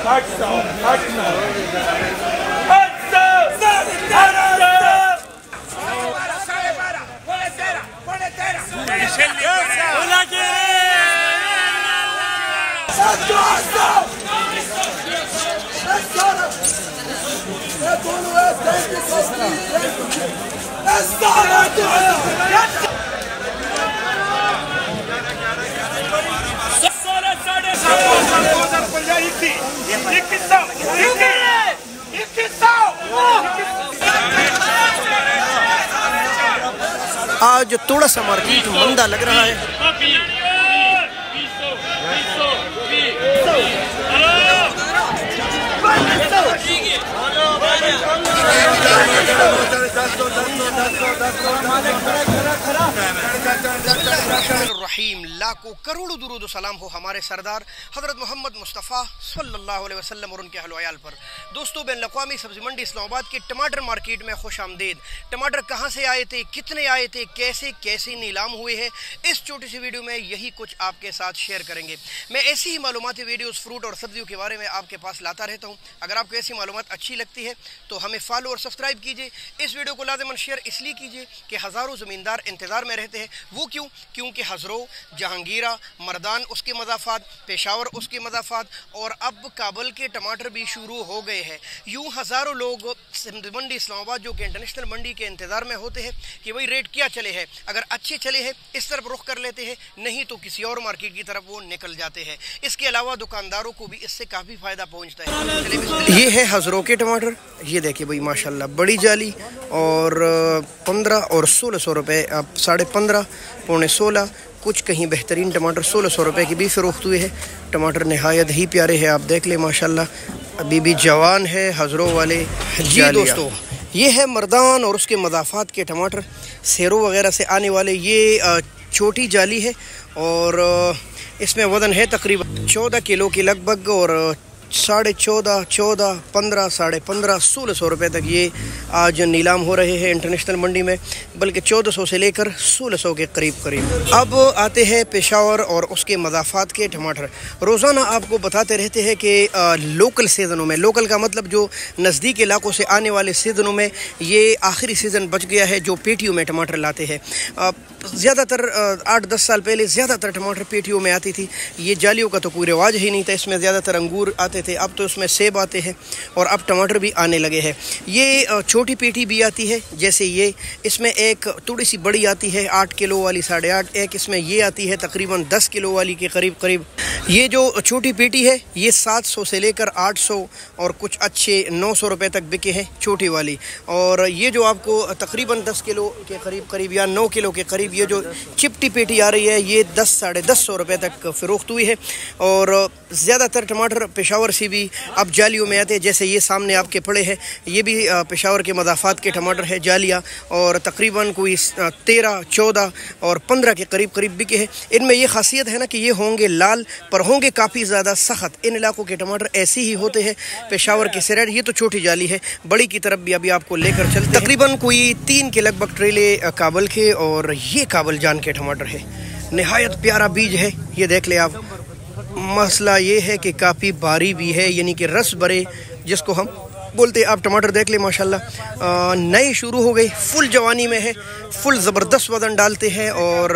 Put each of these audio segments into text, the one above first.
آج تھوڑا سا مارکیٹ مندہ لگ رہا ہے. الرحیم. لاکھوں کروڑوں درود و سلام ہو ہمارے سردار حضرت محمد مصطفیٰ صلی اللہ علیہ وسلم اور ان کے اہل و عیال پر. دوستو بین الاقوامی سبزی منڈی اسلام آباد کی ٹماٹر مارکیٹ میں خوش آمدید. ٹماٹر کہاں سے آئے تھے, کتنے آئے تھے, کیسے نیلام ہوئے ہیں, اس چھوٹی سی ویڈیو میں یہی کچھ آپ کے ساتھ شیئر کریں گے. میں ایسی ہی معلوماتی ویڈیوز فروٹ اور سبزیوں کے بارے میں آپ کے پاس لاتا رہتا ہوں. اگر آپ کو ایسی معلومات اچھی لگتی ہے تو ہمیں فالو اور سبسکرائب کیجئے. اس ویڈیو کو لازماً شیئر اس لیے کیجئے کہ ہزاروں زمیندار انتظار میں رہتے ہیں. وہ کیونکہ ہزرو, جہانگیرہ, مردان اس کے مضافات, پشاور اس کے مضافات, اور اب کابل کے ٹماٹر بھی شروع ہو گئے ہیں. یوں ہزاروں لوگ منڈی اسلام آباد جو کہ انٹرنیشنل منڈی کے انتظار میں ہوتے ہیں کہ وہی ریٹ کیا چلے ہیں. اگر اچھے چلے ہیں اس طرف رخ کر لیتے ہیں, نہیں تو کسی اور مارکیٹ کی طرف وہ نکل جاتے ہیں. اس کے علاوہ دکانداروں کو بھی اس سے کافی فائدہ پہنچتا ہے. یہ ہے ہزروں کے ٹماٹر. یہ دیکھیں بھائی ماشاءاللہ بڑی جالی, اور 15 اور 1600 روپے, اب 15.5 پونے 16, کچھ کہیں بہترین ٹماٹر 1600 روپے کی بھی فروخت ہوئے ہیں. ٹماٹر نہایت ہی پیارے ہیں, آپ دیکھ لیں ماشاءاللہ. ابھی بھی جوان ہے ہزروں والے. جی دوستو, یہ ہے مردان اور اس کے مضافات کے ٹماٹر, سیرو وغیرہ سے آنے والے. یہ چھوٹی جالی ہے اور اس میں وزن ہے تقریباً 14 کلو کی لگ بھگ, اور 14.5 15 15.5 1600 روپے تک یہ آج نیلام ہو رہے ہیں انٹرنیشنل منڈی میں, بلکہ 1400 سے لے کر 1600 کے قریب. اب آتے ہیں پشاور اور اس کے مضافات کے ٹماٹر. روزانہ آپ کو بتاتے رہتے ہیں کہ لوکل سیزنوں میں, لوکل کا مطلب جو نزدیک علاقوں سے آنے والے سیزنوں میں, یہ آخری سیزن بچ گیا ہے جو پیٹیوں میں ٹماٹر لاتے ہیں. زیادہ تر 8-10 سال پہلے زیادہ تر ٹماٹر پیٹیوں میں آتی تھی. یہ جالیوں کا تو کوئی رواج ہی نہیں تھا. اس میں زیادہ تر انگور آتے تھے, اب تو اس میں سیب آتے ہیں اور اب ٹماٹر بھی آنے لگے ہیں. یہ چھوٹی پیٹی بھی آتی ہے, جیسے یہ, اس میں ایک تھوڑی سی بڑی آتی ہے 8 کلو والی 8.5, ایک اس میں یہ آتی ہے تقریباً 10 کلو والی کے قریب. یہ جو چھوٹی پیٹی ہے یہ 700 سے لے کر 800 اور کچھ اچھے 900 روپے تک بکے ہیں چھوٹی والی. اور یہ جو آپ کو تقریباً 10 کلو کے قریب یا 9 کلو کے قریب یہ جو چپٹی پیٹی آ رہی ہے, یہ 10-10.5 روپے تک فروخت ہوئی ہے. اور زیادہ تر ٹماٹر پشاور سے بھی اب جالیوں میں آتے ہیں, جیسے یہ سامنے آپ کے پڑے ہیں, یہ بھی پشاور کے مضافات کے ٹماٹر ہے, جالیاں, اور تقریباً کوئی 13, 14 اور 15 کے قریب بکے ہیں. ان میں یہ خاصیت ہے نا کہ یہ ہوں گے لال پر ہوں گے کافی زیادہ سخت. ان علاقوں کے ٹماٹر ایسے ہی ہوتے ہیں پشاور کے سرائڈ. یہ تو چھوٹی جالی ہے, بڑی کی طرف بھی ابھی آپ کو لے کر چلتے. تقریباً کوئی 3 کے لگ بھگ ٹریلے کابل کے, اور یہ کابل جان کے ٹماٹر ہے. نہایت پیارا بیج ہے, یہ دیکھ لیں آپ. مسئلہ یہ ہے کہ کافی باری بھی ہے, یعنی کہ رس برے جس کو ہم بولتے. آپ ٹماٹر دیکھ لیں ماشاءاللہ, نئی شروع ہو گئی, فل جوانی میں ہے, فل زبردست وزن ڈالتے ہیں. اور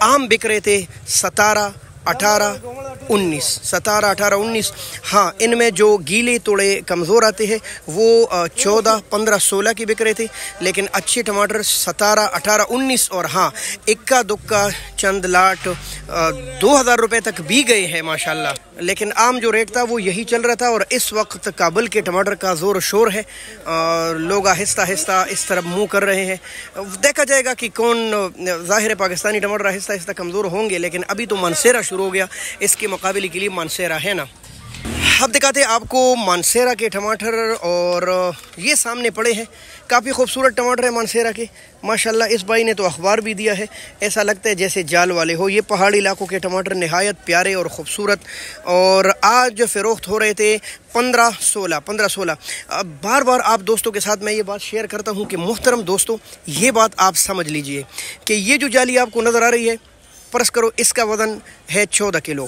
عام بک رہے تھے 17, 18, 19. ہاں, ان میں جو گیلے توڑے کمزور آتے ہیں وہ 14, 15, 16 کی بک رہے تھے, لیکن اچھے ٹماٹر 17, 18, 19, اور ہاں اکا دکا چند لاٹ 2000 روپے تک بھی گئے ہیں ماشاءاللہ. لیکن عام جو ریٹ تھا وہ یہی چل رہا تھا. اور اس وقت کابل کے ٹماٹر کا زور و شور ہے, لوگ آہستہ آہستہ اس طرف منہ کر رہے ہیں. دیکھا جائے گا کہ کون, ظاہر پاکستانی ٹماٹر آہستہ آہستہ کمزور ہوں گے, لیکن ابھی تو مانسیرا شروع ہو گیا, اس کے مقابلے کے لیے مانسیرا ہے نا. اب دکھاتے ہیں آپ کو مانسیرا کے ٹماٹر, اور یہ سامنے پڑے ہیں. کافی خوبصورت ٹماٹر ہیں مانسیرا کے ماشاءاللہ. اس بھائی نے تو اخبار بھی دیا ہے, ایسا لگتا ہے جیسے جال والے ہو. یہ پہاڑی علاقوں کے ٹماٹر نہایت پیارے اور خوبصورت, اور آج فروخت ہو رہے تھے 15-16. بار بار آپ دوستوں کے ساتھ میں یہ بات شیئر کرتا ہوں کہ محترم دوستوں, یہ بات آپ سمجھ لیجئے کہ یہ جو جالی آپ کو نظر آ رہی ہے, فرض کرو اس کا وزن ہے 14 کلو,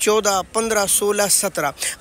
14, 15, 16, 17।